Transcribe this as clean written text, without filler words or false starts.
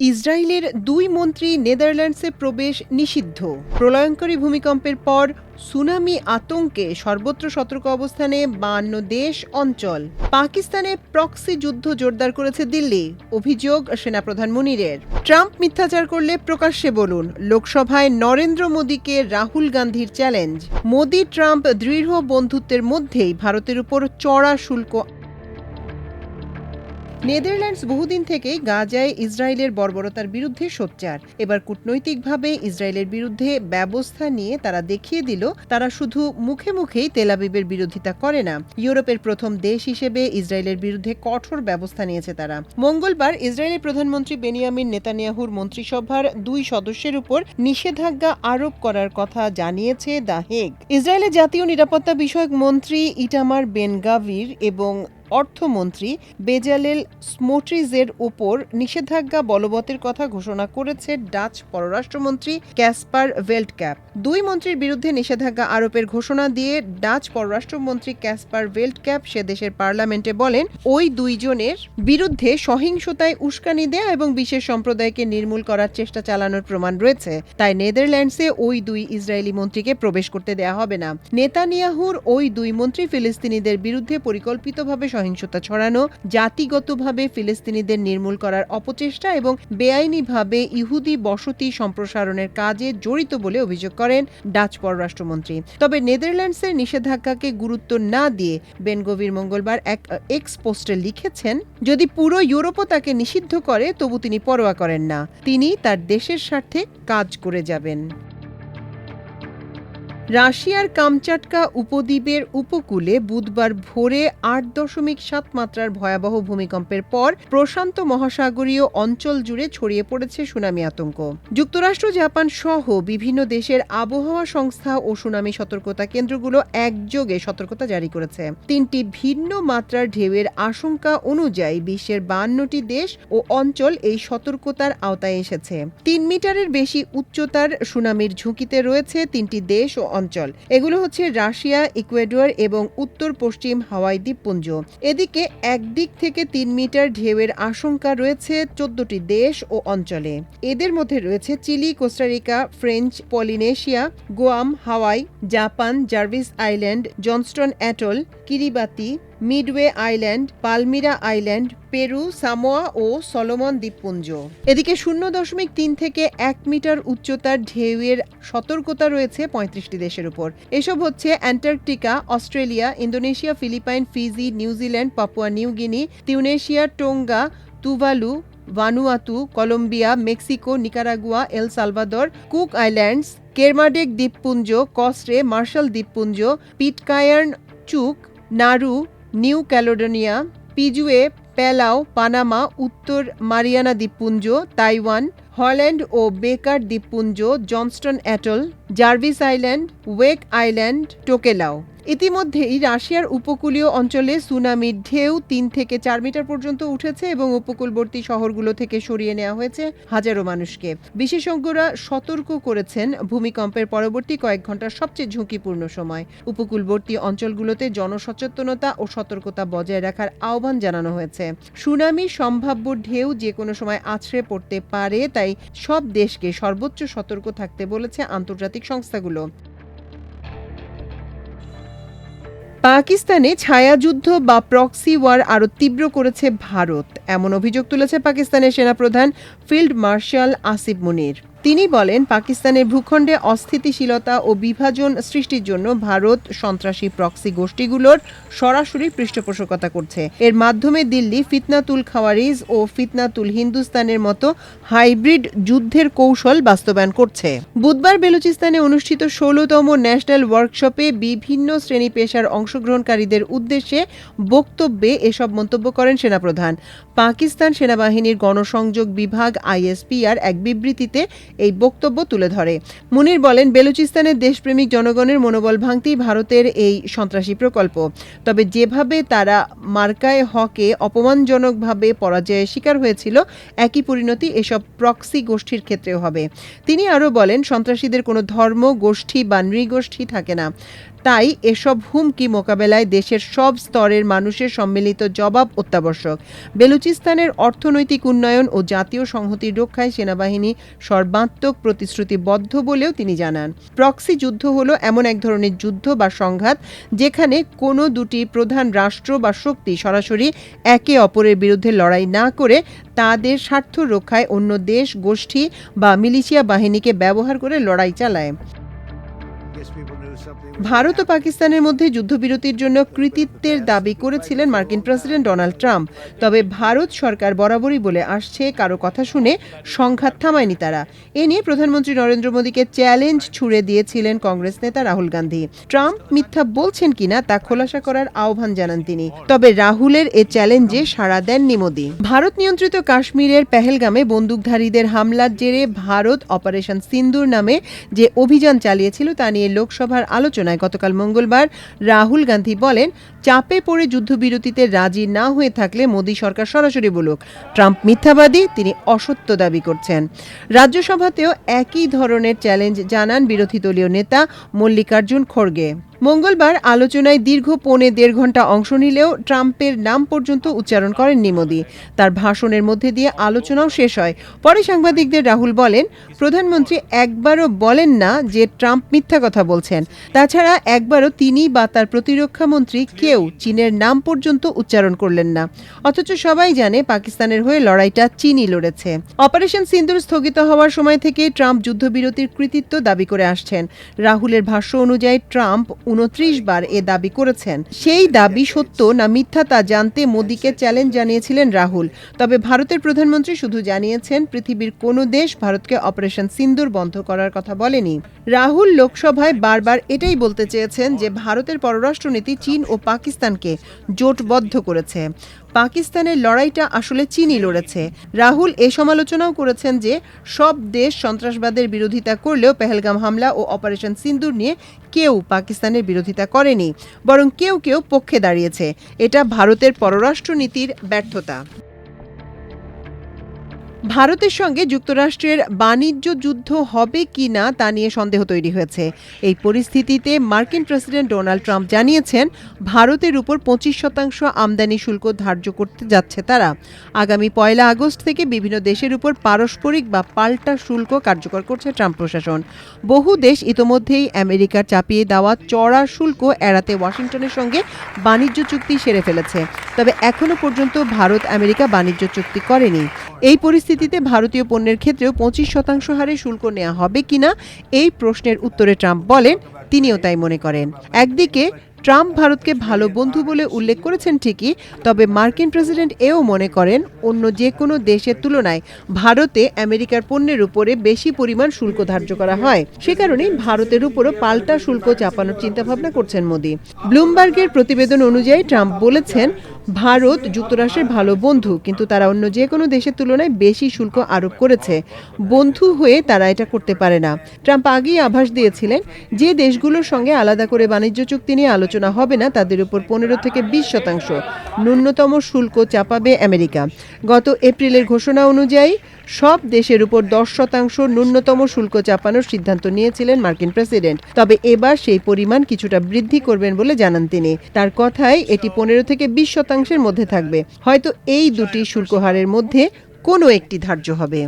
ইসরায়েলের দুই মন্ত্রী নেদারল্যান্ডসে প্রবেশ নিষিদ্ধ। প্রলয়ঙ্করী ভূমিকম্পের পর সুনামি আতঙ্কে সর্বত্র সতর্ক অবস্থানে 52 দেশ অঞ্চল। পাকিস্তানে প্রক্সি যুদ্ধ জোরদার করেছে দিল্লি, অভিযোগ সেনাপ্রধান মুনিরের। ট্রাম্প মিথ্যাচার করলে প্রকাশ্যে বলুন, লোকসভায় নরেন্দ্র মোদীকে রাহুল গান্ধীর চ্যালেঞ্জ। মোদী ট্রাম্প দৃঢ় বন্ধুত্বের মধ্যেই ভারতের উপর চড়া শুল্ক। নেদারল্যান্ডস বহুদিন থেকেই গাজায় ইসরায়েলের বর্বরতার বিরুদ্ধে সোচ্চার। এবার কূটনৈতিকভাবে ইসরায়েলের বিরুদ্ধে ব্যবস্থা নিয়ে তারা দেখিয়ে দিল তারা শুধু মুখে মুখেই তেল আবিবের বিরোধিতা করে না, ইউরোপের প্রথম দেশ হিসেবে ইসরায়েলের বিরুদ্ধে কঠোর ব্যবস্থা নিয়েছে তারা। মঙ্গলবার ইসরায়েলের প্রধানমন্ত্রী বেনিয়ামিন নেতানিয়াহুর মন্ত্রিসভার 2 সদস্যের উপর নিষেধাজ্ঞা আরোপ করার কথা জানিয়েছে দ্য হেগ। ইসরায়েলের জাতীয় নিরাপত্তা বিষয়ক মন্ত্রী ইটামার বেন গাভির এবং অর্থমন্ত্রী বেজালেল স্মোট্রিজের ওপর নিষেধাজ্ঞা বলবতের কথা ঘোষণা করেছে ডাচ পররাষ্ট্রমন্ত্রী ক্যাসপার ভেল্টক্যাপ। দুই মন্ত্রীর বিরুদ্ধে নিষেধাজ্ঞা আরোপের ঘোষণা দিয়ে ডাচ পররাষ্ট্রমন্ত্রী ক্যাসপার ভেল্টক্যাপ সে দেশের পার্লামেন্টে বলেন, ওই দুইজনের বিরুদ্ধে সহিংসতায় উস্কানি দেয়া এবং বিশেষ সম্প্রদায়কে নির্মূল করার চেষ্টা চালানোর প্রমাণ রয়েছে। তাই নেদারল্যান্ডসে ওই দুই ইসরায়েলি মন্ত্রীকে প্রবেশ করতে দেয়া হবে না। নেতানিয়াহুর ওই দুই মন্ত্রী ফিলিস্তিনিদের বিরুদ্ধে পরিকল্পিতভাবে সহিংসতা ছড়ানো, জাতিগতভাবে ফিলিস্তিনিদের নির্মূল করার অপচেষ্টা এবং বেআইনিভাবে ইহুদি বসতি সম্প্রসারণের কাজে জড়িত বলে অভিযোগ করেন ডাচ পররাষ্ট্রমন্ত্রী। তবে নেদারল্যান্ডসের নিষেধাজ্ঞাকে গুরুত্ব না দিয়ে বেন গভির মঙ্গলবার এক এক্স পোস্টে লিখেছেন, যদি পুরো ইউরোপও তাকে নিষিদ্ধ করে তবু তিনি পরোয়া করেন না, তিনি তার দেশের স্বার্থে কাজ করে যাবেন। রাশিয়ার কামচাটকা উপদ্বীপের উপকূলে বুধবার ভোরে 8.7 মাত্রার ভয়াবহ ভূমিকম্পের পর প্রশান্ত মহাসাগরীয় অঞ্চল জুড়ে ছড়িয়ে পড়েছে সুনামি আতঙ্ক। যুক্তরাষ্ট্র, জাপান সহ বিভিন্ন দেশের আবহাওয়া সংস্থা ও সুনামি সতর্কতা কেন্দ্রগুলো একযোগে সতর্কতা জারি করেছে। 3টি ভিন্ন মাত্রার ঢেউয়ের আশঙ্কা অনুযায়ী বিশ্বের 52টি দেশ ও অঞ্চল এই সতর্কতার আওতায় এসেছে। 3 মিটারের বেশি উচ্চতার সুনামির ঝুঁকিতে রয়েছে 3টি দেশ ও অঞ্চল। এগুলো হচ্ছে রাশিয়া, ইকুয়েডর এবং উত্তর পশ্চিম হাওয়াই দ্বীপপুঞ্জ। এদিকে একদিক থেকে 3 মিটার ঢেউয়ের আশঙ্কা রয়েছে 14টি দেশ ও অঞ্চলে। এদের মধ্যে রয়েছে Chile, Costa Rica, French Polynesia, Guam, Hawaii, Japan, Jarvis Island, Johnston Atoll, Kiribati, Midway Island, Palmyra Island, Peru, Samoa ও সলোমন দ্বীপপুঞ্জ। এদিকে 0.3 থেকে 1 মিটার উচ্চতার ঢেউয়ের সতর্কতা রয়েছে 35টি দেশের উপর। এসব হচ্ছে Antarctica, Australia, Indonesia, Philippines, Fiji, New Zealand, Papua New Guinea, Tunisia, Tonga, Tuvalu, Vanuatu, Colombia, Mexico, Nicaragua, El Salvador, Cook Islands, Kermadec দ্বীপপুঞ্জ, কস্টে, মার্শাল দ্বীপপুঞ্জ, Pitcairn, Chuuk, Nauru, New Caledonia, পিজুয়ে, প্যালাও, পানামা, উত্তর মারিয়ানা দ্বীপপুঞ্জ, তাইওয়ান, হল্যান্ড ও Baker দ্বীপপুঞ্জ, Johnston Atoll, Jarvis Island, Wake Island, Tokelau. ইতিমধ্যেই রাশিয়ার উপকূলীয় অঞ্চলে সুনামির ঢেউ 3 থেকে 4 মিটার পর্যন্ত উঠেছে এবং উপকূলবর্তী শহরগুলো থেকে সরিয়ে নেওয়া হয়েছে হাজারো মানুষকে। বিশেষজ্ঞরা সতর্ক করেছেন, ভূমিকম্পের পরবর্তী কয়েক ঘন্টার সবচেয়ে ঝুঁকিপূর্ণ সময়। উপকূলবর্তী অঞ্চলগুলোতে জনসচেতনতা ও সতর্কতা বজায় রাখার আহ্বান জানানো হয়েছে। সুনামির সম্ভাব্য ঢেউ যে কোনো সময় আছড়ে পড়তে পারে, তাই সব দেশকে সর্বোচ্চ সতর্ক থাকতে বলেছে আন্তর্জাতিক সংস্থাগুলো। পাকিস্তানে ছায়াযুদ্ধ বা প্রক্সি ওয়ার আরও তীব্র করেছে ভারত, এমন অভিযোগ তুলেছে পাকিস্তানের সেনাপ্রধান ফিল্ড মার্শাল আসিফ মুনির। তিনি বলেন, পাকিস্তানের ভূখণ্ডে অস্থিতিশীলতা ও বিভাজন সৃষ্টির জন্য ভারত সন্ত্রাসী প্রক্সি গোষ্ঠীগুলোর সরাসরি পৃষ্ঠপোষকতা করছে। এর মাধ্যমে দিল্লি ফিতনাতুল খাওয়ারিজ ও ফিতনাতুল হিন্দুস্তানের মতো হাইব্রিড যুদ্ধের কৌশল বাস্তবায়ন করছে। বুধবার বেলুচিস্তানে অনুষ্ঠিত 16তম ন্যাশনাল ওয়ার্কশপে বিভিন্ন শ্রেণী পেশার অংশগ্রহণকারীদের উদ্দেশ্যে বক্তব্যে এসব মন্তব্য করেন সেনাপ্রধান। পাকিস্তান সেনাবাহিনীর গণসংযোগ বিভাগ ISPR এক বিবৃতিতে এই বক্তব্য তুলে ধরে। মুনির বলেন, বেলুচিস্তানের দেশপ্রেমিক জনগণের মনোবল ভাঙতেই ভারতের এই সন্ত্রাসী প্রকল্প। তবে যেভাবে তারা মার্কায় হকে অপমানজনকভাবে পরাজয়ের শিকার হয়েছিল, একই পরিণতি এসব প্রক্সি গোষ্ঠীর ক্ষেত্রেও হবে। তিনি আরও বলেন, সন্ত্রাসীদের কোনো ধর্ম, গোষ্ঠী বা নৃগোষ্ঠী থাকে না। তাই এসব হুমকি মোকাবেলায় দেশের সব স্তরের মানুষের সম্মিলিত জবাব অত্যাবশ্যক। বেলুচিস্তানের অর্থনৈতিক উন্নয়ন ও জাতীয় সংহতি রক্ষায় সেনাবাহিনী সর্বাত্মক প্রতিশ্রুতিবদ্ধ বলেও তিনি জানান। প্রক্সি যুদ্ধ হলো এমন এক ধরনের যুদ্ধ বা সংঘাত যেখানে কোনো দুটি প্রধান রাষ্ট্র বা শক্তি সরাসরি একে অপরের বিরুদ্ধে লড়াই না করে তাদের স্বার্থ রক্ষায় অন্য দেশ, গোষ্ঠী বা মিলিশিয়া বাহিনীকে ব্যবহার করে লড়াই চালায়। ভারত ও পাকিস্তানের মধ্যে যুদ্ধবিরতির জন্য কৃতিত্বের দাবি করেছিলেন মার্কিন প্রেসিডেন্ট ডোনাল্ড ট্রাম্প। তবে ভারত সরকার বরাবরই বলে আসছে, কারো কথা শুনে সংঘাত থামায়নি তারা। এ নিয়ে প্রধানমন্ত্রী নরেন্দ্র মোদীকে চ্যালেঞ্জ ছুড়ে দিয়েছিলেন কংগ্রেস নেতা রাহুল গান্ধী। ট্রাম্প মিথ্যা বলছেন কিনা তা খোলাসা করার আহ্বান জানান তিনি। তবে রাহুলের এ চ্যালেঞ্জে সাড়া দেননি মোদী। ভারত নিয়ন্ত্রিত কাশ্মীরের পেহেলগামে বন্দুকধারীদের হামলার জেরে ভারত অপারেশন সিন্দুর নামে যে অভিযান চালিয়েছিল তা নিয়ে লোকসভার আলোচনায় গতকাল মঙ্গলবার রাহুল গান্ধী বলেন, চাপে পড়ে যুদ্ধবিরতিতে রাজি না হয়ে থাকলে মোদী সরকার সরাসরি বলুক। ট্রাম্প মিথ্যাবাদী, তিনি অসত্য দাবি করছেন। রাজ্যসভাতেও একই ধরনের চ্যালেঞ্জ জানান বিরোধী দলীয় নেতা মল্লিকার্জুন খড়গে। মঙ্গলবার আলোচনায় দীর্ঘ 1.5 ঘন্টা অংশ নিলেও ট্রাম্পের নাম পর্যন্ত উচ্চারণ করেননি মোদী। তার ভাষণের মধ্যে দিয়ে আলোচনাও শেষ হয়। পরে সাংবাদিকদের রাহুল বলেন, প্রধানমন্ত্রী একবারও বলেন না যে ট্রাম্প মিথ্যা কথা বলছেন। তাছাড়া একবারও তিনি বা তার প্রতিরক্ষা মন্ত্রী কেউ চীনের নাম পর্যন্ত উচ্চারণ করলেন না। অথচ সবাই জানে পাকিস্তানের হয়ে লড়াইটা চীনই লড়েছে। অপারেশন সিন্দুর স্থগিত হওয়ার সময় থেকে ট্রাম্প যুদ্ধবিরতির কৃতিত্ব দাবি করে আসছেন। রাহুলের ভাষ্য অনুযায়ী ট্রাম্প 29 বার এ দাবি করেছেন। সেই দাবি সত্য না মিথ্যা তা জানতে মোদীকে চ্যালেঞ্জ জানিয়েছিলেন রাহুল। তবে ভারতের প্রধানমন্ত্রী শুধু জানিয়েছেন, পৃথিবীর কোনো দেশ ভারতকে অপারেশন সিন্দুর বন্ধ করার কথা বলেনি। রাহুল লোকসভায় বারবার এটাই বলতে চেয়েছেন যে ভারতের পররাষ্ট্রনীতি চীন ও পাকিস্তানকে জোটবদ্ধ করেছে। পাকিস্তানের লড়াইটা আসলে চীনই লড়েছে। রাহুল এ সমালোচনাও করেছেন যে সব দেশ সন্ত্রাসবাদের বিরোধিতা করলেও পেহেলগাম হামলা ও অপারেশন সিন্দুর নিয়ে কেউ পাকিস্তানের বিরোধিতা করেনি, বরং কেউ কেউ পক্ষে দাঁড়িয়েছে। এটা ভারতের পররাষ্ট্রনীতির ব্যর্থতা। ভারতের সঙ্গে যুক্তরাষ্ট্রের বাণিজ্য যুদ্ধ হবে কি না তা নিয়ে সন্দেহ তৈরি হয়েছে। এই পরিস্থিতিতে মার্কিন প্রেসিডেন্ট ডোনাল্ড ট্রাম্প জানিয়েছেন, ভারতের উপর 25% আমদানি শুল্ক ধার্য করতে যাচ্ছে তারা। আগামী 1 আগস্ট থেকে বিভিন্ন দেশের উপর পারস্পরিক বা পাল্টা শুল্ক কার্যকর করছে ট্রাম্প প্রশাসন। বহু দেশ ইতোমধ্যেই আমেরিকার চাপিয়ে দেওয়া চড়া শুল্ক এড়াতে ওয়াশিংটনের সঙ্গে বাণিজ্য চুক্তি সেরে ফেলেছে। তবে এখনো পর্যন্ত ভারত আমেরিকা বাণিজ্য চুক্তি করেনি। এই পরিস্থিতিতে ভারতীয় পণ্যের ক্ষেত্রেও 25% হারে শুল্ক নেওয়া হবে কিনা এই প্রশ্নের উত্তরে ট্রাম্প বলেন, তিনিও তাই মনে করেন। একদিকে ট্রাম্প ভারতকে ভালো বন্ধু বলে উল্লেখ করেছেন ঠিকই, তবে মার্কিন প্রেসিডেন্ট এও মনে করেন অন্য যে কোনো দেশের তুলনায় ভারতে আমেরিকার পণ্যের উপরে বেশি পরিমাণ শুল্ক ধার্য করা হয়। সে কারণেই ভারতের উপরও পাল্টা শুল্ক চাপানোর চিন্তাভাবনা করছেন মোদী। ব্লুমবার্গের প্রতিবেদন অনুযায়ী ট্রাম্প বলেছেন, ভারত যুক্তরাষ্ট্রের ভালো বন্ধু, কিন্তু তারা অন্য যে কোনো দেশের তুলনায় বেশি শুল্ক আরোপ করেছে। বন্ধু হয়ে তারা এটা করতে পারে না। ট্রাম্প আগেই আভাস দিয়েছিলেন, যে দেশগুলোর সঙ্গে আলাদা করে বাণিজ্য চুক্তি নিয়ে আলোচনা হবে না তাদের উপর 15 থেকে 20% ন্যূনতম শুল্ক চাপাবে আমেরিকা। গত এপ্রিলের ঘোষণা অনুযায়ী সব দেশের উপর 10% ন্যূনতম শুল্ক চাপানোর সিদ্ধান্ত নিয়েছিলেন মার্কিন প্রেসিডেন্ট। তবে এবার সেই পরিমাণ কিছুটা বৃদ্ধি করবেন বলে জানান তিনি। তার কথায় এটি 15 থেকে 20% মধ্যে থাকবে। হয়তো এই দুটি শুল্ক হারের মধ্যে কোনো একটি ধার্য হবে।